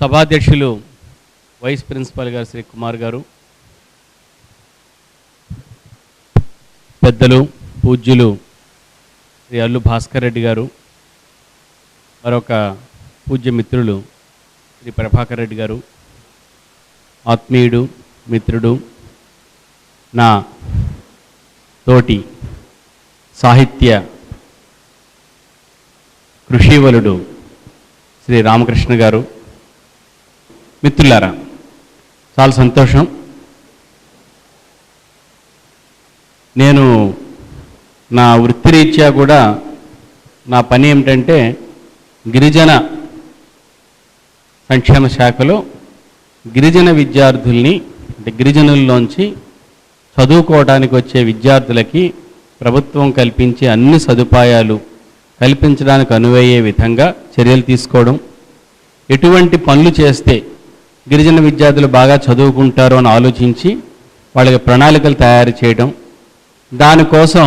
సభాధ్యక్షులు vice principal గారు శ్రీ కుమార్ గారు, పెద్దలు పూజ్యులు శ్రీ అల్లు భాస్కర్ రెడ్డి గారు, మరొక పూజ్య మిత్రులు శ్రీ ప్రభాకర్ రెడ్డి గారు, ఆత్మీయుడు మిత్రుడు నా తోటి సాహిత్య కృషివలుడు శ్రీ రామకృష్ణ గారు, మిత్రులారా చాలా సంతోషం. నేను నా వృత్తిరీత్యా కూడా నా పని ఏమిటంటే గిరిజన సంక్షేమ శాఖలో గిరిజన విద్యార్థుల్ని అంటే గిరిజనుల్లోంచి చదువుకోవడానికి వచ్చే విద్యార్థులకి ప్రభుత్వం కల్పించే అన్ని సదుపాయాలు కల్పించడానికి అనువయ్యే విధంగా చర్యలు తీసుకోవడం, ఎటువంటి పనులు చేస్తే గిరిజన విద్యార్థులు బాగా చదువుకుంటారు అని ఆలోచించి వాళ్ళకి ప్రణాళికలు తయారు చేయడం, దానికోసం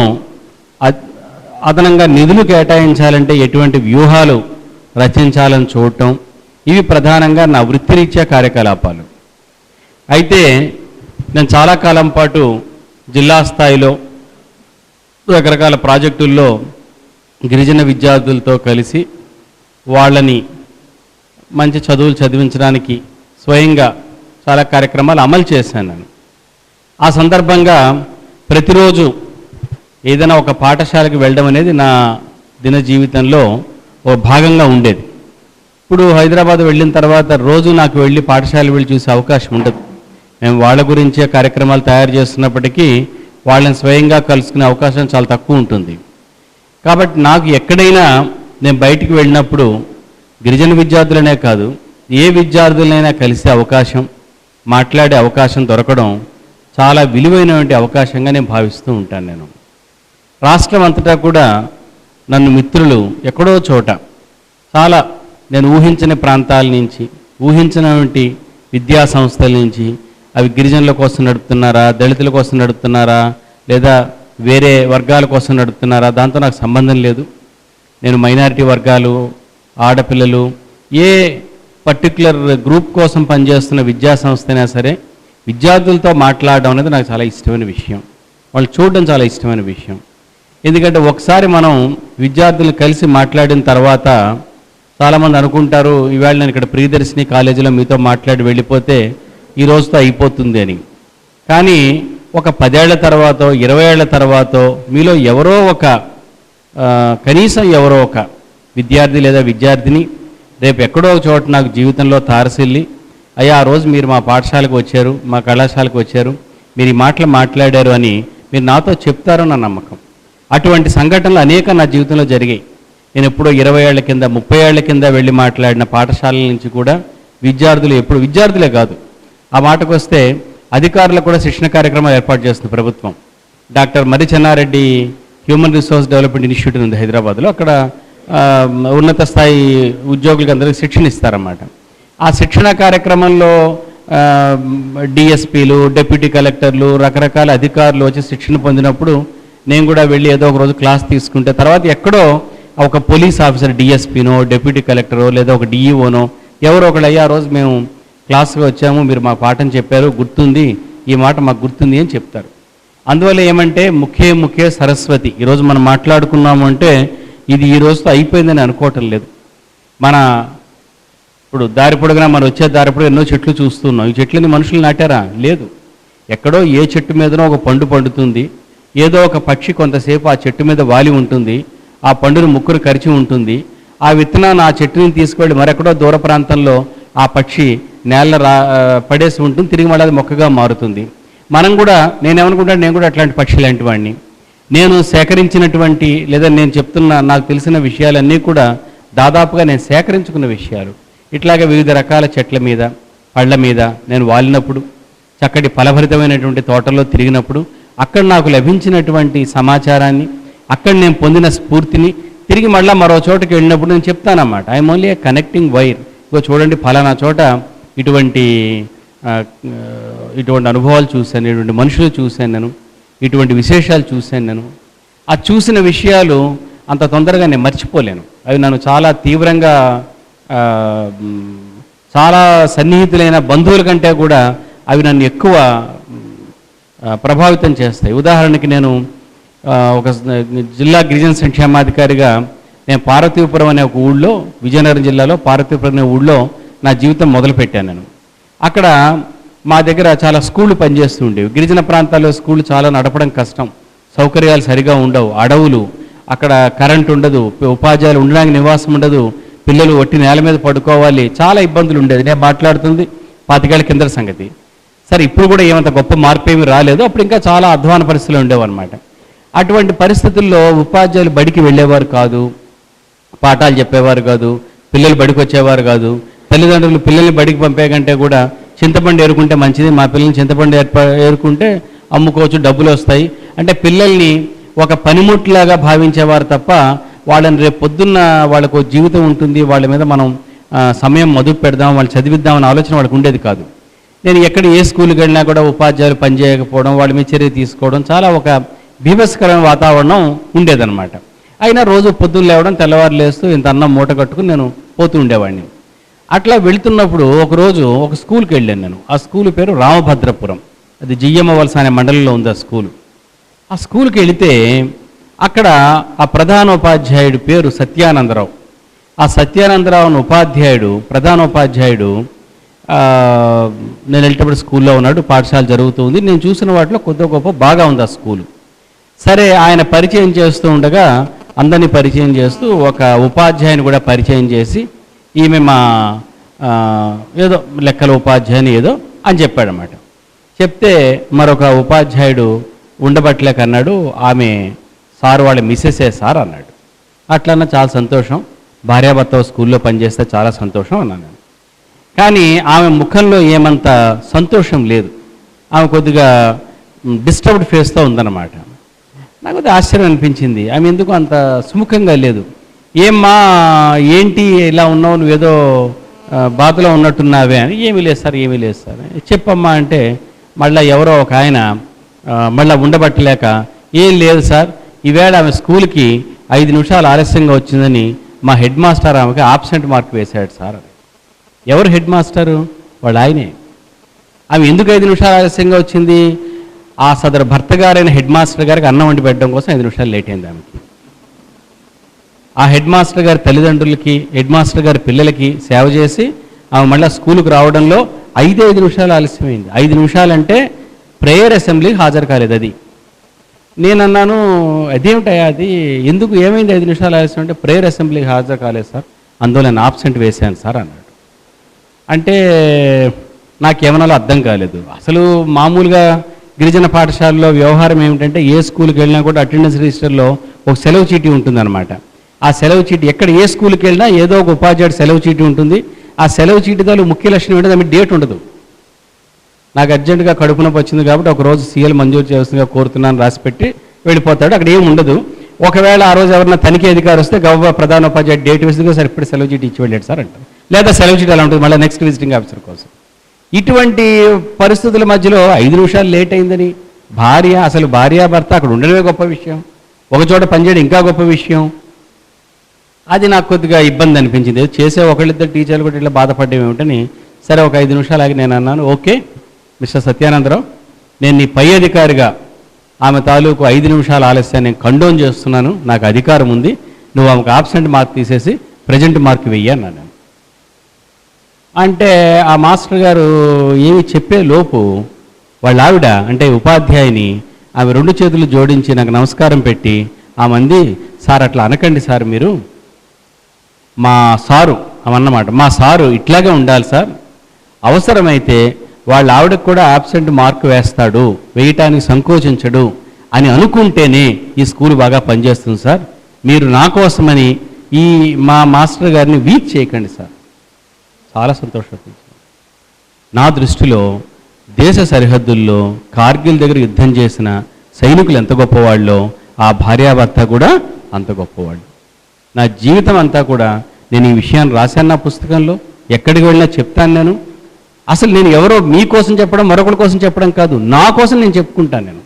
అదనంగా నిధులు కేటాయించాలంటే ఎటువంటి వ్యూహాలు రచించాలని చూడటం, ఇవి ప్రధానంగా నా వృత్తిరీత్యా కార్యకలాపాలు. అయితే నేను చాలా కాలం పాటు జిల్లా స్థాయిలో రకరకాల ప్రాజెక్టుల్లో గిరిజన విద్యార్థులతో కలిసి వాళ్ళని మంచి చదువులు చదివించడానికి స్వయంగా చాలా కార్యక్రమాలు అమలు చేశాను నేను. ఆ సందర్భంగా ప్రతిరోజు ఏదైనా ఒక పాఠశాలకు వెళ్ళడం అనేది నా దిన జీవితంలో ఒక భాగంగా ఉండేది. ఇప్పుడు హైదరాబాద్ వెళ్ళిన తర్వాత రోజు నాకు వెళ్ళి పాఠశాలకు వెళ్ళి చూసే అవకాశం ఉండదు. మేము వాళ్ళ గురించే కార్యక్రమాలు తయారు చేస్తున్నప్పటికీ వాళ్ళని స్వయంగా కలుసుకునే అవకాశం చాలా తక్కువ ఉంటుంది. కాబట్టి నాకు ఎక్కడైనా నేను బయటికి వెళ్ళినప్పుడు గిరిజన విద్యార్థులనే కాదు, ఏ విద్యార్థులనైనా కలిసే అవకాశం, మాట్లాడే అవకాశం దొరకడం చాలా విలువైనటువంటి అవకాశంగా నేను భావిస్తూ ఉంటాను. నేను రాష్ట్రం అంతటా కూడా నన్ను మిత్రులు ఎక్కడో చోట చాలా నేను ఊహించని ప్రాంతాల నుంచి, ఊహించినటువంటి విద్యా సంస్థల నుంచి, అవి గిరిజనుల కోసం నడుపుతున్నారా, దళితుల కోసం నడుపుతున్నారా, లేదా వేరే వర్గాల కోసం నడుపుతున్నారా, దాంతో నాకు సంబంధం లేదు. నేను మైనారిటీ వర్గాలు, ఆడపిల్లలు, ఏ పర్టికులర్ గ్రూప్ కోసం పనిచేస్తున్న విద్యా సంస్థ అయినా సరే విద్యార్థులతో మాట్లాడడం అనేది నాకు చాలా ఇష్టమైన విషయం, వాళ్ళు చూడడం చాలా ఇష్టమైన విషయం. ఎందుకంటే ఒకసారి మనం విద్యార్థులు కలిసి మాట్లాడిన తర్వాత చాలామంది అనుకుంటారు ఈవేళ నేను ఇక్కడ ప్రియదర్శిని కాలేజీలో మీతో మాట్లాడి వెళ్ళిపోతే ఈ రోజుతో అయిపోతుంది అని. కానీ ఒక 10 ఏళ్ల తర్వాత 20 ఏళ్ల తర్వాత మీలో ఎవరో ఒక కనీసం ఎవరో ఒక విద్యార్థి లేదా విద్యార్థిని రేపు ఎక్కడో ఒక చోట నాకు జీవితంలో తారసిల్లి అయ్యా ఆ రోజు మీరు మా పాఠశాలకు వచ్చారు, మా కళాశాలకు వచ్చారు, మీరు ఈ మాటలు మాట్లాడారు అని మీరు నాతో చెప్తారో నా నమ్మకం. అటువంటి సంఘటనలు అనేక నా జీవితంలో జరిగాయి. నేను ఎప్పుడో 20 ఏళ్ల కింద 30 ఏళ్ల కింద వెళ్ళి మాట్లాడిన పాఠశాలల నుంచి కూడా విద్యార్థులు, ఎప్పుడు విద్యార్థులే కాదు, ఆ మాటకు వస్తే అధికారులకు కూడా శిక్షణ కార్యక్రమాలు ఏర్పాటు చేస్తుంది ప్రభుత్వం. డాక్టర్ మరి Chennareddy human resource development institute ఉంది హైదరాబాద్లో, అక్కడ ఉన్నత స్థాయి ఉద్యోగులకు అందరికీ శిక్షణ ఇస్తారన్నమాట. ఆ శిక్షణ కార్యక్రమంలో డిఎస్పీలు, డిప్యూటీ కలెక్టర్లు, రకరకాల అధికారులు వచ్చి శిక్షణ పొందినప్పుడు నేను కూడా వెళ్ళి ఏదో ఒక రోజు క్లాస్ తీసుకుంటే తర్వాత ఎక్కడో ఒక పోలీస్ ఆఫీసర్, డిఎస్పీనో డిప్యూటీ కలెక్టరో లేదా ఒక డిఈఓనో ఎవరో ఒకళ్ళు అయ్యా ఆ రోజు మేము క్లాస్గా వచ్చాము, మీరు మా పాఠం చెప్పారు, గుర్తుంది, ఈ మాట మాకు గుర్తుంది అని చెప్తారు. అందువల్ల ఏమంటే ముఖ్య సరస్వతి ఈరోజు మనం మాట్లాడుకున్నాము అంటే ఇది ఈ రోజుతో అయిపోయిందని అనుకోవటం లేదు. మన ఇప్పుడు దారి పొడుగునా మనం వచ్చే దారి పొడుగు ఎన్నో చెట్లు చూస్తున్నాం. ఈ చెట్లని మనుషులు నాటారా? లేదు. ఎక్కడో ఏ చెట్టు మీదనో ఒక పండు పండుతుంది, ఏదో ఒక పక్షి కొంతసేపు ఆ చెట్టు మీద వాలి ఉంటుంది, ఆ పండును ముక్కును కరిచి ఉంటుంది, ఆ విత్తనాన్ని ఆ చెట్టుని తీసుకువెళ్ళి మరెక్కడో దూర ప్రాంతంలో ఆ పక్షి నేల పడేసి ఉంటుంది, తిరిగి మళ్ళీ అది మొక్కగా మారుతుంది. మనం కూడా నేనేమనుకుంటాను, నేను కూడా అట్లాంటి పక్షి లాంటి వాడిని. నేను సేకరించినటువంటి లేదా నేను చెప్తున్న నాకు తెలిసిన విషయాలన్నీ కూడా దాదాపుగా నేను సేకరించుకున్న విషయాలు. ఇట్లాగే వివిధ రకాల చెట్ల మీద, పళ్ళ మీద నేను వాలినప్పుడు, చక్కటి ఫలభరితమైనటువంటి తోటల్లో తిరిగినప్పుడు అక్కడ నాకు లభించినటువంటి సమాచారాన్ని, అక్కడ నేను పొందిన స్ఫూర్తిని తిరిగి మళ్ళీ మరో చోటకి వెళ్ళినప్పుడు నేను చెప్తానన్నమాట. I'm only a connecting wire. ఇగో చూడండి ఫలానా చోట ఇటువంటి అనుభవాలు చూశాను, ఇటువంటి మనుషులు చూశాను, నేను ఇటువంటి విశేషాలు చూశాను. నేను ఆ చూసిన విషయాలు అంత తొందరగా నేను మర్చిపోలేను. అవి నన్ను చాలా తీవ్రంగా చాలా సన్నిహితులైన బంధువుల కంటే కూడా అవి నన్ను ఎక్కువ ప్రభావితం చేస్తాయి. ఉదాహరణకి నేను ఒక జిల్లా గిరిజన సంక్షేమాధికారిగా నేను పార్వతీపురం అనే ఒక ఊళ్ళో, విజయనగరం జిల్లాలో పార్వతీపురం అనే ఊళ్ళో నా జీవితం మొదలుపెట్టాను. నేను అక్కడ మా దగ్గర చాలా స్కూళ్ళు పనిచేస్తూ ఉండేవి. గిరిజన ప్రాంతాల్లో స్కూళ్ళు చాలా నడపడం కష్టం, సౌకర్యాలు సరిగా ఉండవు, అడవులు, అక్కడ కరెంట్ ఉండదు, ఉపాధ్యాయులు ఉండడానికి నివాసం ఉండదు, పిల్లలు ఒట్టి నేల మీద పడుకోవాలి, చాలా ఇబ్బందులు ఉండేది. నేను మాట్లాడుతుంది 25 ఏళ్ల కింద సంగతి. సరే, ఇప్పుడు కూడా ఏమంత గొప్ప మార్పు ఏమీ రాలేదు, అప్పుడు ఇంకా చాలా అధ్వాన పరిస్థితులు ఉండేవన్నమాట. అటువంటి పరిస్థితుల్లో ఉపాధ్యాయులు బడికి వెళ్ళేవారు కాదు, పాఠాలు చెప్పేవారు కాదు, పిల్లలు బడికి వచ్చేవారు కాదు. తల్లిదండ్రులు పిల్లల్ని బడికి పంపే కంటే కూడా చింతపండు ఏరుకుంటే మంచిది, మా పిల్లల్ని చింతపండు ఏరుకుంటే అమ్ముకోవచ్చు, డబ్బులు వస్తాయి అంటే పిల్లల్ని ఒక పనిముట్లాగా భావించేవారు తప్ప వాళ్ళని రేపు పొద్దున్న వాళ్ళకు జీవితం ఉంటుంది, వాళ్ళ మీద మనం సమయం మదుపు పెడదాం, వాళ్ళు చదివిద్దామన్న ఆలోచన వాళ్ళకి ఉండేది కాదు. నేను ఎక్కడ ఏ స్కూల్కి వెళ్ళినా కూడా ఉపాధ్యాయులు పనిచేయకపోవడం, వాళ్ళ మీద చర్య తీసుకోవడం, చాలా ఒక బీభత్సకరమైన వాతావరణం ఉండేదన్నమాట. అయినా రోజు పొద్దున్న లేవడం, తెల్లవారు లేస్తూ ఇంత అన్నం మూట కట్టుకుని నేను పోతూ ఉండేవాడిని. అట్లా వెళ్తున్నప్పుడు ఒకరోజు ఒక స్కూల్కి వెళ్ళాను నేను. ఆ స్కూల్ పేరు రామభద్రపురం, అది జియ్యమ్మ వలస అనే మండలంలో ఉంది ఆ స్కూలు. ఆ స్కూల్కి వెళితే అక్కడ ఆ ప్రధానోపాధ్యాయుడి పేరు సత్యానందరావు. ఆ సత్యానందరావుని ఉపాధ్యాయుడు, ప్రధానోపాధ్యాయుడు నేను వెళ్ళేటప్పుడు స్కూల్లో ఉన్నాడు, పాఠశాల జరుగుతుంది. నేను చూసిన వాటిలో కొద్ది గొప్ప బాగా ఉంది ఆ స్కూలు. సరే, ఆయన పరిచయం చేస్తూ ఉండగా అందరినీ పరిచయం చేస్తూ ఒక ఉపాధ్యాయుని కూడా పరిచయం చేసి, ఈమె మా ఏదో లెక్కల ఉపాధ్యాయుని ఏదో అని చెప్పాడన్నమాట. చెప్తే మరొక ఉపాధ్యాయుడు ఉండబట్టలేక అన్నాడు, ఆమె సార్ వాళ్ళ మిస్సెసే సార్ అన్నాడు. అట్లన్నా చాలా సంతోషం, భార్యాభర్త స్కూల్లో పనిచేస్తే చాలా సంతోషం అన్నాను. కానీ ఆమె ముఖంలో ఏమంత సంతోషం లేదు, ఆమె కొద్దిగా డిస్టర్బ్డ్ ఫేస్తో ఉందన్నమాట. నాకు కొద్దిగా ఆశ్చర్యం అనిపించింది, ఆమె ఎందుకు అంత సుముఖంగా లేదు. ఏమ్మా ఏంటి ఇలా ఉన్నావు, నువ్వేదో బాధలో ఉన్నట్టున్నావే అని. ఏమీ లేదు సార్, ఏమీ లేదు సార్. చెప్పమ్మా అంటే మళ్ళీ ఎవరో ఒక ఆయన మళ్ళీ ఉండబట్టలేక, ఏం లేదు సార్, ఈవేళ ఆమె స్కూల్కి 5 నిమిషాలు ఆలస్యంగా వచ్చిందని మా హెడ్ మాస్టర్ ఆమెకి ఆబ్సెంట్ మార్క్ వేశాడు సార్. ఎవరు హెడ్ మాస్టరు? వాళ్ళు ఆయనే. ఆమె ఎందుకు 5 నిమిషాలు ఆలస్యంగా వచ్చింది? ఆ సదరు భర్త గారైన హెడ్ మాస్టర్ గారికి అన్నం వండి పెట్టడం కోసం 5 నిమిషాలు లేట్ అయింది ఆమెకి. ఆ హెడ్ మాస్టర్ గారి తల్లిదండ్రులకి, హెడ్ మాస్టర్ గారి పిల్లలకి సేవ చేసి ఆమె మళ్ళీ స్కూల్కి రావడంలో 5 నిమిషాలు ఆలస్యమైంది. 5 నిమిషాలంటే ప్రేయర్ అసెంబ్లీకి హాజరు కాలేదు. అది నేనన్నాను, అదేమిటయా అది, ఎందుకు ఏమైంది 5 నిమిషాలు ఆలస్యం అంటే, ప్రేయర్ అసెంబ్లీకి హాజరు కాలేదు సార్, అందులో నేను ఆబ్సెంట్ వేశాను సార్ అన్నాడు. అంటే నాకేమనాలో అర్థం కాలేదు. అసలు మామూలుగా గిరిజన పాఠశాలలో వ్యవహారం ఏమిటంటే, ఏ స్కూల్కి వెళ్ళినా కూడా అటెండెన్స్ రిజిస్టర్లో ఒక సెలవు చీటీ ఉంటుందన్నమాట. ఆ సెలవు చీటీ ఎక్కడ ఏ స్కూల్కి వెళ్ళినా ఏదో ఒక ఉపాధ్యాయుడు సెలవు చీటీ ఉంటుంది. ఆ సెలవు చీటీతో ముఖ్య లక్షణం ఏంటంటే ఆమె డేట్ ఉండదు. నాకు అర్జెంటుగా కడుపు నొప్పి వచ్చింది కాబట్టి ఒకరోజు సీఎల్ మంజూరు చేస్తుందిగా కోరుతున్నాను రాసిపెట్టి వెళ్ళిపోతాడు, అక్కడ ఏమి ఉండదు. ఒకవేళ ఆ రోజు ఎవరైనా తనిఖీ అధికారి వస్తే గౌరవ ప్రధానోపాధ్యాయుడు డేట్ వేసిందిగా సార్ ఇప్పుడు సెలవు చీటీ ఇచ్చి వెళ్ళాడు సార్ అంటారు, లేదా సెలవు చీటీ అలా ఉంటుంది మళ్ళీ నెక్స్ట్ విజిటింగ్ ఆఫీసర్ కోసం. ఇటువంటి పరిస్థితుల మధ్యలో 5 నిమిషాలు లేట్ అయిందని అసలు భార్యాభర్త అక్కడ ఉండడమే గొప్ప విషయం, ఒకచోట పనిచేయడం ఇంకా గొప్ప విషయం. అది నాకు కొద్దిగా ఇబ్బంది అనిపించింది. చేసే ఒకళ్ళిద్దరు టీచర్లు కూడా ఇట్లా బాధపడ్డం ఏమిటని, సరే ఒక 5 నిమిషాలు ఆగి నేను అన్నాను, ఓకే మిస్టర్ సత్యానందరావు, నేను నీ పై అధికారిగా ఆమె తాలూకు 5 నిమిషాల ఆలస్యాన్ని నేను కండోన్ చేస్తున్నాను, నాకు అధికారం ఉంది, నువ్వు ఆమెకు ఆబ్సెంట్ మార్క్ తీసేసి ప్రజెంట్ మార్క్ వెయ్యి అన్నాను. అంటే ఆ మాస్టర్ గారు ఏమి చెప్పే లోపు వాళ్ళ ఆవిడ అంటే ఉపాధ్యాయుని ఆమె 2 చేతులు జోడించి నాకు నమస్కారం పెట్టి ఆమె అంది, సార్ అట్లా అనకండి సార్, మీరు మా సారు అవన్నమాట, మా సారు ఇట్లాగే ఉండాలి సార్, అవసరమైతే వాళ్ళ ఆవిడకు కూడా ఆబ్సెంట్ మార్క్ వేస్తాడు, వేయటానికి సంకోచించడు అని అనుకుంటేనే ఈ స్కూల్ బాగా పనిచేస్తుంది సార్, మీరు నా కోసమని ఈ మా మాస్టర్ గారిని వీక్ చేయకండి సార్. చాలా సంతోషం. నా దృష్టిలో దేశ సరిహద్దుల్లో కార్గిల్ దగ్గర యుద్ధం చేసిన సైనికులు ఎంత గొప్పవాళ్ళో ఆ భార్యాభర్త కూడా అంత గొప్పవాళ్ళు. నా జీవితం అంతా కూడా నేను ఈ విషయాన్ని రాశాను నా పుస్తకంలో, ఎక్కడికి వెళ్ళినా చెప్తాను. నేను అసలు నేను ఎవరో మీకోసం చెప్పడం మరొకరి కోసం చెప్పడం కాదు, నా కోసం నేను చెప్పుకుంటాను.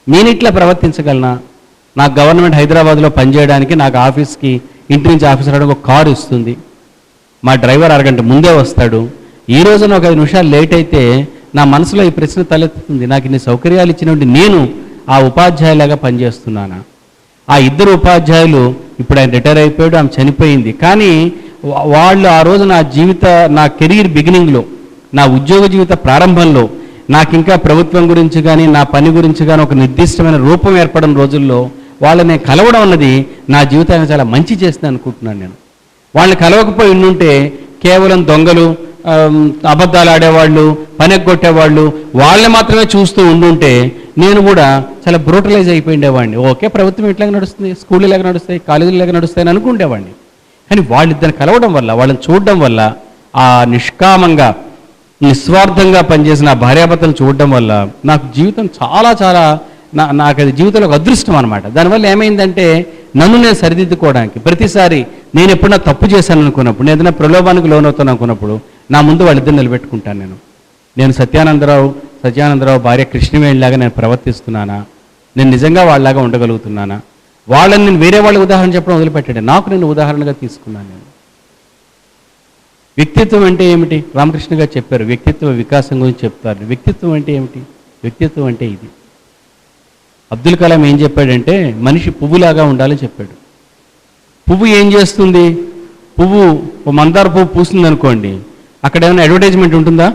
నేను ఇట్లా ప్రవర్తించగలనా? నాకు గవర్నమెంట్ హైదరాబాద్లో పనిచేయడానికి నాకు ఆఫీస్కి ఇంటి నుంచి ఆఫీస్ రావడానికి ఒక కారు ఇస్తుంది, మా డ్రైవర్ 1 గంట ముందే వస్తాడు, ఈ రోజున ఒక 5 నిమిషాలు లేట్ అయితే నా మనసులో ఈ ప్రశ్న తలెత్తుతుంది, నాకు ఇన్ని సౌకర్యాలు ఇచ్చినటువంటి నేను ఆ ఉపాధ్యాయులాగా పనిచేస్తున్నానా? ఆ 2 ఉపాధ్యాయులు ఇప్పుడు ఆయన రిటైర్ అయిపోయాడు, ఆమె చనిపోయింది. కానీ వాళ్ళు ఆ రోజు నా కెరీర్ బిగినింగ్లో, నా ఉద్యోగ జీవిత ప్రారంభంలో, నాకు ఇంకా ప్రభుత్వం గురించి కానీ నా పని గురించి కానీ ఒక నిర్దిష్టమైన రూపం ఏర్పడిన రోజుల్లో వాళ్ళని కలవడం అన్నది నా జీవితానికి చాలా మంచి చేస్తుంది అనుకుంటున్నాను నేను. వాళ్ళని కలవకపోయి ఉండుంటే కేవలం దొంగలు, అబద్ధాలు ఆడేవాళ్ళు, పని ఎగ్గొట్టేవాళ్ళు, వాళ్ళని మాత్రమే చూస్తూ ఉండుంటే నేను కూడా చాలా బ్రూటలైజ్ అయిపోయిండేవాడిని. ఓకే, ప్రభుత్వం ఇట్లాగ నడుస్తుంది, స్కూళ్ళు ఇలాగ నడుస్తాయి, కాలేజీలు ఇలాగ నడుస్తాయి అని అనుకుంటేవాడిని. కానీ వాళ్ళిద్దరిని కలవడం వల్ల, వాళ్ళని చూడడం వల్ల, ఆ నిష్కామంగా నిస్వార్థంగా పనిచేసిన ఆ భార్యాభర్తలను చూడడం వల్ల నాకు జీవితం చాలా చాలా నాకు అది జీవితంలో ఒక అదృష్టం అనమాట. దానివల్ల ఏమైందంటే నన్ను నేను సరిదిద్దుకోవడానికి ప్రతిసారి నేను ఎప్పుడన్నా తప్పు చేశాను అనుకున్నప్పుడు, నేను ఏదైనా ప్రలోభానికి లోనవుతాను అనుకున్నప్పుడు నా ముందు వాళ్ళిద్దరు నిలబెట్టుకుంటాను. నేను సత్యానందరావు భార్య కృష్ణవేణిలాగా నేను ప్రవర్తిస్తున్నానా? నేను నిజంగా వాళ్ళలాగా ఉండగలుగుతున్నానా? వాళ్ళని నేను వేరే వాళ్ళ ఉదాహరణ చెప్పడం వదిలిపెట్టాడు, నాకు నేను ఉదాహరణగా తీసుకున్నాను. నేను వ్యక్తిత్వం అంటే ఏమిటి? రామకృష్ణ గారు చెప్పారు, వ్యక్తిత్వ వికాసం గురించి చెప్తారు. వ్యక్తిత్వం అంటే ఏమిటి? వ్యక్తిత్వం అంటే ఇది. అబ్దుల్ కలాం ఏం చెప్పాడంటే మనిషి పువ్వులాగా ఉండాలని చెప్పాడు. పువ్వు ఏం చేస్తుంది? పువ్వు ఓ మందార పువ్వు పూస్తుంది అనుకోండి, అక్కడ ఏమైనా అడ్వర్టైజ్మెంట్ ఉంటుందా?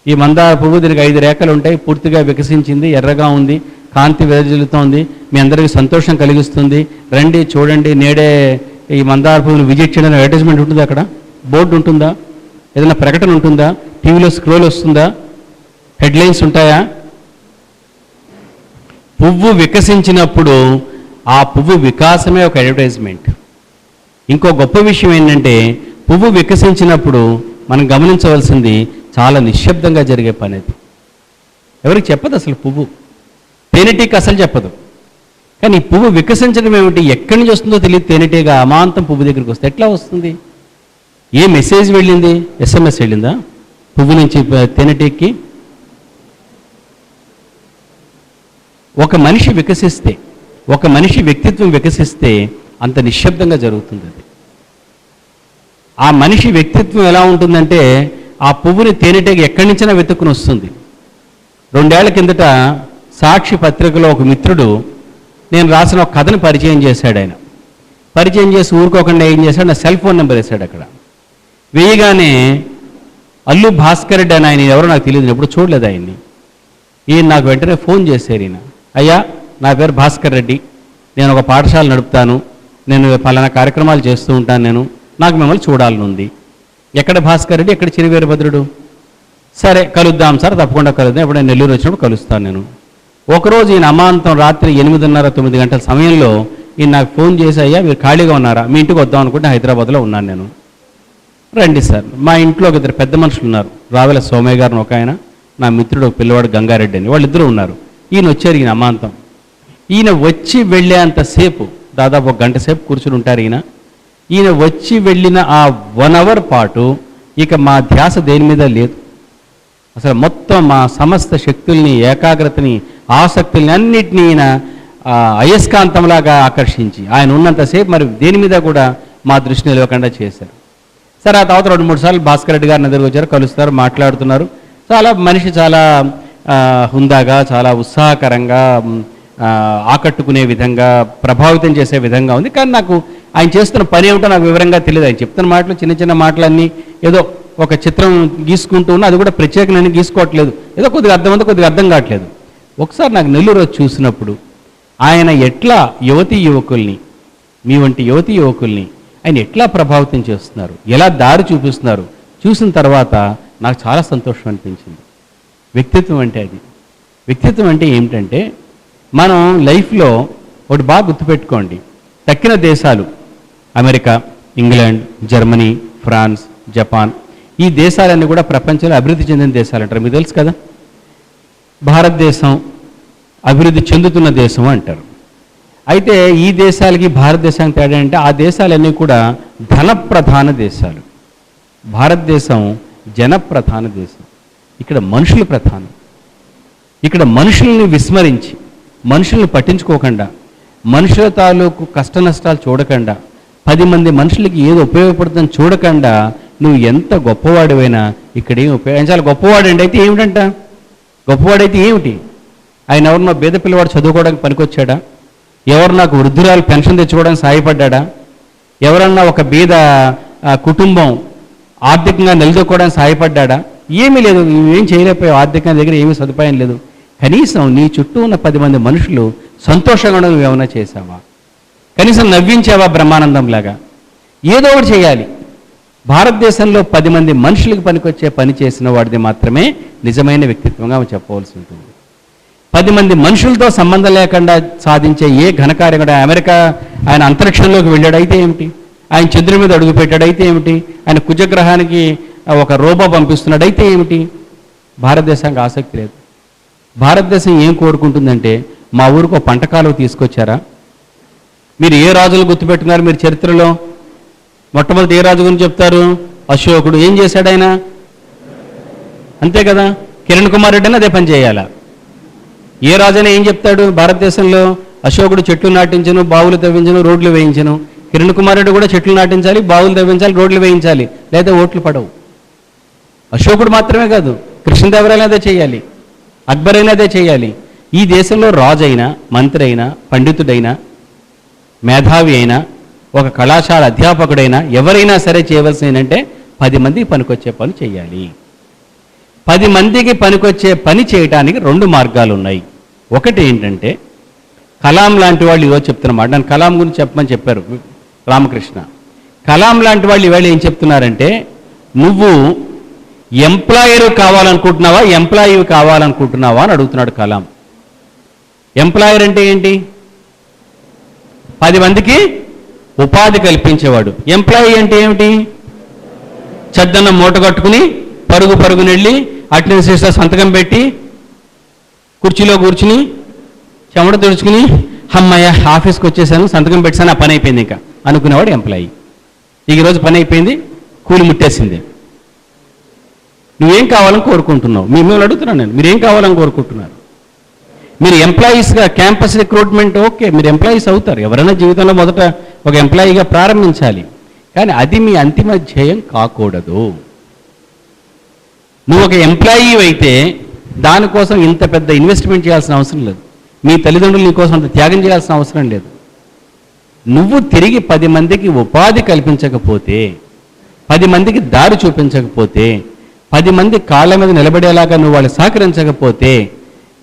ఈ మందార పువ్వు దీనికి 5 రేఖలు ఉంటాయి, పూర్తిగా వికసించింది, ఎర్రగా ఉంది, కాంతి వెదజల్లుతోంది, మీ అందరికీ సంతోషం కలిగిస్తుంది, రండి చూడండి, నేడే ఈ మందార పువ్వును విజిట్ చేయడం అడ్వర్టైజ్మెంట్ ఉంటుందా? అక్కడ బోర్డు ఉంటుందా? ఏదైనా ప్రకటన ఉంటుందా? టీవీలో స్క్రోల్ వస్తుందా? హెడ్లైన్స్ ఉంటాయా? పువ్వు వికసించినప్పుడు ఆ పువ్వు వికాసమే ఒక అడ్వర్టైజ్మెంట్. ఇంకో గొప్ప విషయం ఏంటంటే పువ్వు వికసించినప్పుడు మనం గమనించవలసింది చాలా నిశ్శబ్దంగా జరిగే పని. అది ఎవరికి చెప్పదు అసలు. పువ్వు తేనెటీగ అసలు చెప్పదు. కానీ పువ్వు వికసించడం ఏమిటి? ఎక్కడి నుంచి వస్తుందో తెలియదు. తేనెటీగ అమాంతం పువ్వు దగ్గరికి వస్తే ఎట్లా వస్తుంది? ఏ మెసేజ్ వెళ్ళింది? SMS వెళ్ళిందా పువ్వు నుంచి తేనెటీగకి? ఒక మనిషి వికసిస్తే, ఒక మనిషి వ్యక్తిత్వం వికసిస్తే అంత నిశ్శబ్దంగా జరుగుతుంది. అది ఆ మనిషి వ్యక్తిత్వం ఎలా ఉంటుందంటే ఆ పువ్వుని తేనెటీగ ఎక్కడి నుంచైనా వెతుక్కుని వస్తుంది. 2 ఏళ్ల కిందట సాక్షి పత్రికలో ఒక మిత్రుడు నేను రాసిన ఒక కథను పరిచయం చేశాడు. ఆయన పరిచయం చేసి ఊరుకోకుండా ఏం చేశాడు, నా సెల్ ఫోన్ నెంబర్ వేశాడు. అక్కడ వేయగానే అల్లు భాస్కర్ రెడ్డి అని, ఆయన ఎవరో నాకు తెలియదు, ఎప్పుడు చూడలేదు ఆయన్ని. ఈయన నాకు వెంటనే ఫోన్ చేశారు. ఈయన, అయ్యా నా పేరు భాస్కర్ రెడ్డి, నేను ఒక పాఠశాల నడుపుతాను, నేను పలానా కార్యక్రమాలు చేస్తూ ఉంటాను, నాకు మిమ్మల్ని చూడాలని ఉంది. ఎక్కడ భాస్కర్ రెడ్డి, ఎక్కడ చిరువీరభద్రుడు? సరే కలుద్దాం సార్, తప్పకుండా కలుద్దాం, ఎప్పుడు నేను నెల్లూరు వచ్చినప్పుడు కలుస్తాను నేను. ఒకరోజు ఈయన అమాంతం రాత్రి 8:30-9 గంటల సమయంలో ఈయన నాకు ఫోన్ చేసి, అయ్యా మీరు ఖాళీగా ఉన్నారా, మీ ఇంటికి వద్దాం అనుకుంటే హైదరాబాద్లో ఉన్నాను నేను, రండి సార్. మా ఇంట్లో ఒక 2 పెద్ద మనుషులు ఉన్నారు, రావెల సోమయ్య గారిని ఒక ఆయన, నా మిత్రుడు పిల్లవాడు గంగారెడ్డి అని, వాళ్ళిద్దరూ ఉన్నారు. ఈయన వచ్చారు. ఈయన అమాంతం ఈయన వచ్చి వెళ్ళేంతసేపు దాదాపు 1 గంట సేపు కూర్చుని ఉంటారు. ఈయన వచ్చి వెళ్ళిన ఆ 1 అవర్ పాటు ఇక మా ధ్యాస దేని మీద లేదు. అసలు మొత్తం మా సమస్త శక్తుల్ని, ఏకాగ్రతని, ఆసక్తుల్ని అన్నిటినీ ఈయన అయస్కాంతంలాగా ఆకర్షించి ఆయన ఉన్నంతసేపు మరి దేని మీద కూడా మా దృష్టి నిలవకుండా చేశారు. సరే ఆ తర్వాత 2-3 సార్లు భాస్కర్ రెడ్డి గారిని ఎదురుకు వచ్చారు, కలుస్తారు, మాట్లాడుతున్నారు. చాలా మనిషి చాలా హుందాగా, చాలా ఉత్సాహకరంగా, ఆకట్టుకునే విధంగా, ప్రభావితం చేసే విధంగా ఉంది. కానీ నాకు ఆయన చేస్తున్న పని ఏమిటో నాకు వివరంగా తెలియదు. ఆయన చెప్తున్న మాటలు చిన్న చిన్న మాటలన్నీ ఏదో ఒక చిత్రం గీసుకుంటూ ఉన్నా, అది కూడా ప్రత్యేకంగా గీసుకోవట్లేదు, ఏదో కొద్దిగా అర్థమంతా కొద్దిగా అర్థం కావట్లేదు. ఒకసారి నాకు నెల్లూరు వచ్చి చూసినప్పుడు ఆయన ఎట్లా యువతీ యువకుల్ని, మీ వంటి యువతీ యువకుల్ని ఆయన ఎట్లా ప్రభావితం చేస్తున్నారు, ఎలా దారి చూపిస్తున్నారు చూసిన తర్వాత నాకు చాలా సంతోషం అనిపించింది. వ్యక్తిత్వం అంటే అది. వ్యక్తిత్వం అంటే ఏమిటంటే మనం లైఫ్లో ఒకటి బాగా గుర్తుపెట్టుకోండి, తక్కిన దేశాలు America, England, Germany, France, Japan, ఈ దేశాలన్నీ కూడా ప్రపంచంలో అభివృద్ధి చెందిన దేశాలు అంటారు. మీకు తెలుసు కదా. భారతదేశం అభివృద్ధి చెందుతున్న దేశం అంటారు. అయితే ఈ దేశాలకి భారతదేశానికి తేడా అంటే ఆ దేశాలన్నీ కూడా ధనప్రధాన దేశాలు, భారతదేశం జనప్రధాన దేశం. ఇక్కడ మనుషులు ప్రధానం. ఇక్కడ మనుషుల్ని విస్మరించి, మనుషుల్ని పట్టించుకోకుండా, మనుషుల తాలూకు కష్ట నష్టాలు చూడకుండా, 10 మంది మనుషులకి ఏది ఉపయోగపడుతుందని చూడకుండా నువ్వు ఎంత గొప్పవాడివైనా ఇక్కడేం ఉపయోగించాలి. గొప్పవాడండి అయితే ఏమిటంట? గొప్పవాడైతే ఏమిటి? ఆయన ఎవరన్నా బీద పిల్లవాడు చదువుకోవడానికి పనికొచ్చాడా? ఎవరు నాకు వృద్ధురాలు పెన్షన్ తెచ్చుకోవడానికి సహాయపడ్డా? ఎవరన్నా ఒక బీద కుటుంబం ఆర్థికంగా నిలదొక్కోవడానికి సహాయపడ్డా? ఏమీ లేదు. నువ్వేం చేయలేకపోయావు. ఆర్థికంగా దగ్గర ఏమీ సదుపాయం లేదు. కనీసం నీ చుట్టూ ఉన్న 10 మంది మనుషులు సంతోషంగా నువ్వేమైనా చేసావా? కనీసం నవ్వించావా బ్రహ్మానందంలాగా? ఏదో ఒకటి చేయాలి. భారతదేశంలో 10 మంది మనుషులకు పనికొచ్చే పని చేసిన వాడిది మాత్రమే నిజమైన వ్యక్తిత్వంగా చెప్పవలసి ఉంటుంది. 10 మంది మనుషులతో సంబంధం లేకుండా సాధించే ఏ ఘనకార్యం కూడా, అమెరికా ఆయన అంతరిక్షంలోకి వెళ్ళాడైతే ఏమిటి, ఆయన చంద్రుడి మీద అడుగుపెట్టాడైతే ఏమిటి, ఆయన కుజగ్రహానికి ఒక రోబో పంపిస్తున్నాడైతే ఏమిటి, భారతదేశానికి ఆసక్తి లేదు. భారతదేశం ఏం కోరుకుంటుందంటే, మా ఊరికి ఒక పంట కాలువ తీసుకొచ్చారా? మీరు ఏ రాజులు గుర్తుపెట్టుకున్నారు? మీరు చరిత్రలో మొట్టమొదటి ఏ రాజు గురించి చెప్తారు? అశోకుడు. ఏం చేశాడు ఆయన? అంతే కదా. కిరణ్ కుమార్ రెడ్డి అని అదే పని చేయాలా? ఏ రాజైనా ఏం చెప్తాడు భారతదేశంలో? అశోకుడు చెట్లు నాటించను, బావులు తవ్వించను, రోడ్లు వేయించను. కిరణ్ కుమార్ రెడ్డి కూడా చెట్లు నాటించాలి, బావులు తవ్వించాలి, రోడ్లు వేయించాలి, లేదా ఓట్లు పడవు. అశోకుడు మాత్రమే కాదు, కృష్ణదేవరాయలు అదే చేయాలి, అక్బర్ అయినా అదే చేయాలి. ఈ దేశంలో రాజు అయినా, మంత్రి అయినా, పండితుడైనా, మేధావి అయినా, ఒక కళాశాల అధ్యాపకుడైనా ఎవరైనా సరే చేయవలసింది ఏంటంటే 10 మందికి పనికొచ్చే పని చేయాలి. 10 మందికి పనికొచ్చే పని చేయడానికి 2 మార్గాలు ఉన్నాయి. ఒకటి ఏంటంటే, కలాం లాంటి వాళ్ళు ఈరోజు చెప్తున్నమాట. నన్ను కలాం గురించి చెప్పమని చెప్పారు రామకృష్ణ. కలాం లాంటి వాళ్ళు ఈవేళ ఏం చెప్తున్నారంటే, నువ్వు ఎంప్లాయర్ కావాలనుకుంటున్నావా, ఎంప్లాయీ కావాలనుకుంటున్నావా అని అడుగుతున్నాడు కలాం. ఎంప్లాయర్ అంటే ఏంటి? 10 మందికి ఉపాధి కల్పించేవాడు. ఎంప్లాయీ అంటే ఏమిటి? చెద్దన్న మూట కట్టుకుని పరుగునెళ్ళి అటెండెన్స్ సంతకం పెట్టి కుర్చీలో కూర్చుని చెమట తుడుచుకుని అమ్మయ్య ఆఫీస్కి వచ్చేసాను, సంతకం పెట్టాను, ఆ పని అయిపోయింది ఇంకా అనుకునేవాడు ఎంప్లాయీ. ఈరోజు పని అయిపోయింది, కూలి ముట్టేసింది. నువ్వేం కావాలని కోరుకుంటున్నావు? మిమ్మల్ని అడుగుతున్నాను నేను, మీరేం కావాలని కోరుకుంటున్నారు? మీరు ఎంప్లాయీస్గా క్యాంపస్ రిక్రూట్మెంట్ ఓకే, మీరు ఎంప్లాయీస్ అవుతారు. ఎవరైనా జీవితంలో మొదట ఒక ఎంప్లాయీగా ప్రారంభించాలి, కానీ అది మీ అంతిమ ధ్యేయం కాకూడదు. నువ్వు ఒక ఎంప్లాయీ అయితే దానికోసం ఇంత పెద్ద ఇన్వెస్ట్మెంట్ చేయాల్సిన అవసరం లేదు. మీ తల్లిదండ్రులు నీకోసం అంత త్యాగం చేయాల్సిన అవసరం లేదు. నువ్వు తిరిగి 10 మందికి ఉపాధి కల్పించకపోతే, 10 మందికి దారి చూపించకపోతే, 10 మంది కాళ్ళ మీద నిలబడేలాగా నువ్వు వాళ్ళు సహకరించకపోతే,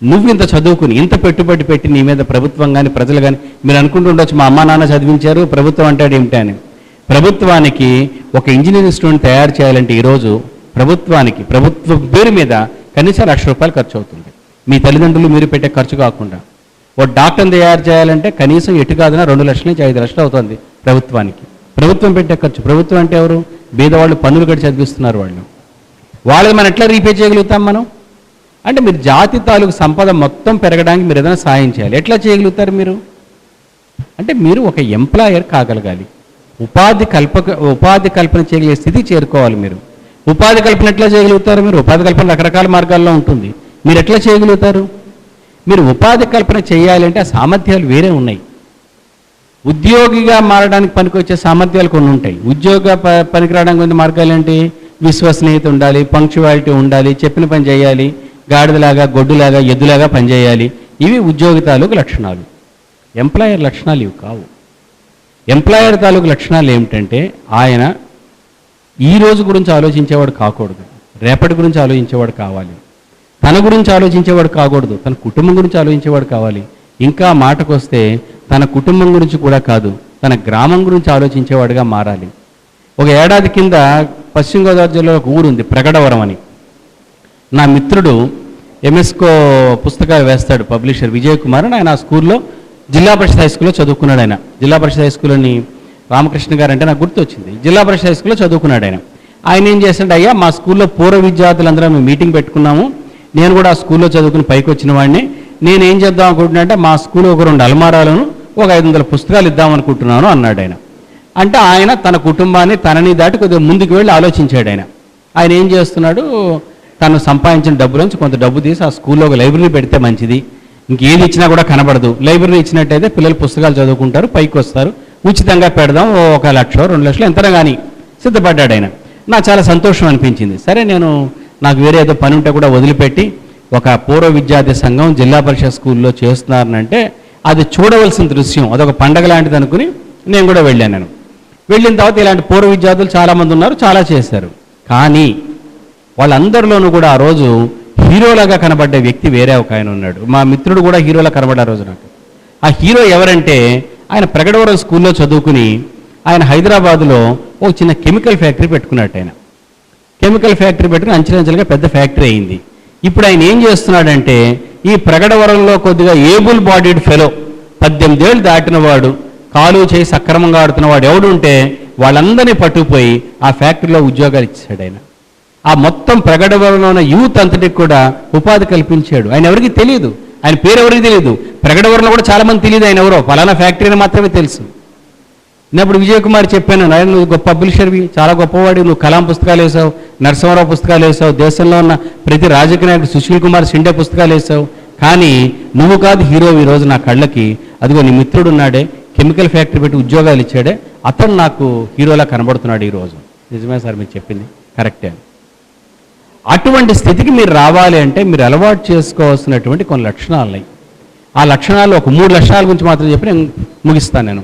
నువ్వు ఇంత చదువుకుని ఇంత పెట్టుబడి పెట్టి నీ మీద ప్రభుత్వం కానీ ప్రజలు కానీ, మీరు అనుకుంటుండొచ్చు మా అమ్మా నాన్న చదివించారు, ప్రభుత్వం అంటాడు ఏమిటి అని. ప్రభుత్వానికి ఒక ఇంజనీరింగ్ స్టూడెంట్ తయారు చేయాలంటే ఈరోజు ప్రభుత్వ పేరు మీద కనీసం ₹1,00,000 ఖర్చు అవుతుంది. మీ తల్లిదండ్రులు మీరు పెట్టే ఖర్చు కాకుండా. ఒక డాక్టర్ని తయారు చేయాలంటే కనీసం ఎటు కాదన్నా 2 లక్షల నుంచి 5 లక్షలు అవుతుంది ప్రభుత్వానికి. ప్రభుత్వం పెట్టే ఖర్చు. ప్రభుత్వం అంటే ఎవరు? బీదవాళ్ళు పన్నులు కట్టి చదివిస్తున్నారు. వాళ్ళని మనం ఎట్లా రీపే చేయగలుగుతాం మనం? అంటే మీరు జాతి తాలూకు సంపద మొత్తం పెరగడానికి మీరు ఏదైనా సాయం చేయాలి. ఎట్లా చేయగలుగుతారు మీరు? అంటే మీరు ఒక ఎంప్లాయర్ కాగలగాలి. ఉపాధి కల్పన చేయగలిగే స్థితి చేరుకోవాలి. మీరు ఉపాధి కల్పన ఎట్లా చేయగలుగుతారు? మీరు ఉపాధి కల్పన రకరకాల మార్గాల్లో ఉంటుంది. మీరు ఎట్లా చేయగలుగుతారు? మీరు ఉపాధి కల్పన చేయాలంటే ఆ సామర్థ్యాలు వేరే ఉన్నాయి. ఉద్యోగిగా మారడానికి పనికొచ్చే సామర్థ్యాలు కొన్ని ఉంటాయి. ఉద్యోగ పనికిరావడానికి కొన్ని మార్గాలు ఏంటి? విశ్వసనీయత ఉండాలి, పంక్చువాలిటీ ఉండాలి, చెప్పిన పని చేయాలి, గాడిదలాగా గొడ్డులాగా ఎద్దులాగా పనిచేయాలి. ఇవి ఉద్యోగి తాలూకు లక్షణాలు. ఎంప్లాయర్ లక్షణాలు ఇవి కావు. ఎంప్లాయర్ తాలూకు లక్షణాలు ఏమిటంటే, ఆయన ఈ రోజు గురించి ఆలోచించేవాడు కాకూడదు, రేపటి గురించి ఆలోచించేవాడు కావాలి. తన గురించి ఆలోచించేవాడు కాకూడదు, తన కుటుంబం గురించి ఆలోచించేవాడు కావాలి. ఇంకా మాటకు వస్తే తన కుటుంబం గురించి కూడా కాదు, తన గ్రామం గురించి ఆలోచించేవాడుగా మారాలి. ఒక ఏడాది కింద పశ్చిమ గోదావరి జిల్లాలో ఒక ఊరు ఉంది, ప్రగడవరం అని. నా మిత్రుడు ఎంఎస్కో పుస్తకాలు వేస్తాడు, పబ్లిషర్ విజయ్ కుమార్ అని. ఆయన ఆ స్కూల్లో జిల్లా పరిషత్ హై స్కూల్లో చదువుకున్నాడు. ఆయన జిల్లా పరిషత్ హై స్కూల్ని రామకృష్ణ గారు అంటే నాకు గుర్తొచ్చింది. జిల్లా పరిషత్ హై స్కూల్లో చదువుకున్నాడు ఆయన. ఆయన ఏం చేస్తాడు, అయ్యా మా స్కూల్లో పూర్వ విద్యార్థులందరూ మేము మీటింగ్ పెట్టుకున్నాము, నేను కూడా ఆ స్కూల్లో చదువుకుని పైకి వచ్చిన వాడిని, నేనేం చేద్దాం అనుకుంటున్నా అంటే మా స్కూల్లో ఒక 2 అలమారాలను ఒక 500 పుస్తకాలు ఇద్దాం అనుకుంటున్నాను అన్నాడు ఆయన. అంటే ఆయన తన కుటుంబాన్ని తనని దాటి కొద్దిగా ముందుకు వెళ్ళి ఆలోచించాడు. ఆయన ఏం చేస్తున్నాడు, తను సంపాదించిన డబ్బు నుంచి కొంత డబ్బు తీసి ఆ స్కూల్లో ఒక లైబ్రరీ పెడితే మంచిది, ఇంకేది ఇచ్చినా కూడా కనబడదు, లైబ్రరీ ఇచ్చినట్టయితే పిల్లలు పుస్తకాలు చదువుకుంటారు, పైకి వస్తారు, ఉచితంగా పెడదాం, 1 లక్ష 2 లక్షలు ఎంతనా కానీ సిద్ధపడ్డాడు ఆయన. నాకు చాలా సంతోషం అనిపించింది. సరే నాకు వేరే ఏదో పని ఉంటే కూడా వదిలిపెట్టి ఒక పూర్వ విద్యార్థి సంఘం జిల్లా పరిషత్ స్కూల్లో చేస్తున్నారనంటే అది చూడవలసిన దృశ్యం, అదొక పండగ లాంటిది అనుకుని నేను కూడా వెళ్ళాను. వెళ్ళిన తర్వాత ఇలాంటి పూర్వ విద్యార్థులు చాలామంది ఉన్నారు, చాలా చేశారు. కానీ వాళ్ళందరిలోనూ కూడా ఆ రోజు హీరోలాగా కనబడ్డ వ్యక్తి వేరే ఒక ఆయన ఉన్నాడు. మా మిత్రుడు కూడా హీరోలా కనబడ్డ రోజు నాకు. ఆ హీరో ఎవరంటే ఆయన ప్రగడవరం స్కూల్లో చదువుకుని ఆయన హైదరాబాదులో ఒక చిన్న కెమికల్ ఫ్యాక్టరీ పెట్టుకున్నట్టు. ఆయన కెమికల్ ఫ్యాక్టరీ పెట్టుకుని అంచెలంచెలుగా పెద్ద ఫ్యాక్టరీ అయింది. ఇప్పుడు ఆయన ఏం చేస్తున్నాడంటే ఈ ప్రగడవరంలో కొద్దిగా ఏబుల్ బాడీడ్ ఫెలో, 18 ఏళ్ళు దాటిన వాడు, కాలు చేయి సక్రమంగా ఆడుతున్నవాడు ఎవడుంటే వాళ్ళందరినీ పట్టుకుపోయి ఆ ఫ్యాక్టరీలో ఉద్యోగాలు ఇచ్చాడు ఆయన. ఆ మొత్తం ప్రగడవరంలో ఉన్న యూత్ అంతటికి కూడా ఉపాధి కల్పించాడు. ఆయన ఎవరికి తెలియదు, ఆయన పేరు ఎవరికి తెలియదు. ప్రగడవరంలో కూడా చాలామంది తెలియదు ఆయన ఎవరో, ఫలానా ఫ్యాక్టరీని మాత్రమే తెలుసు. నేను అప్పుడు విజయ్ కుమార్ చెప్పాను, నాయన నువ్వు గొప్ప పబ్లిషర్వి, చాలా గొప్పవాడి, నువ్వు కలాం పుస్తకాలు వేసావు, నరసింహారావు పుస్తకాలు వేసావు, దేశంలో ఉన్న ప్రతి రాజకీయ నాయకుడు సుశీల్ కుమార్ షిండే పుస్తకాలు వేసావు, కానీ నువ్వు కాదు హీరో ఈరోజు నా కళ్ళకి. అదిగో నీ మిత్రుడు ఉన్నాడే, కెమికల్ ఫ్యాక్టరీ పెట్టి ఉద్యోగాలు ఇచ్చాడే, అతను నాకు హీరోలా కనబడుతున్నాడు ఈరోజు. నిజమే సార్ మీరు చెప్పింది కరెక్టే. అటువంటి స్థితికి మీరు రావాలి అంటే మీరు అలవాటు చేసుకోవాల్సినటువంటి కొన్ని లక్షణాలు ఉన్నాయి. ఆ లక్షణాలు ఒక 3 లక్షణాల గురించి మాత్రం చెప్పి నేను ముగిస్తాను. నేను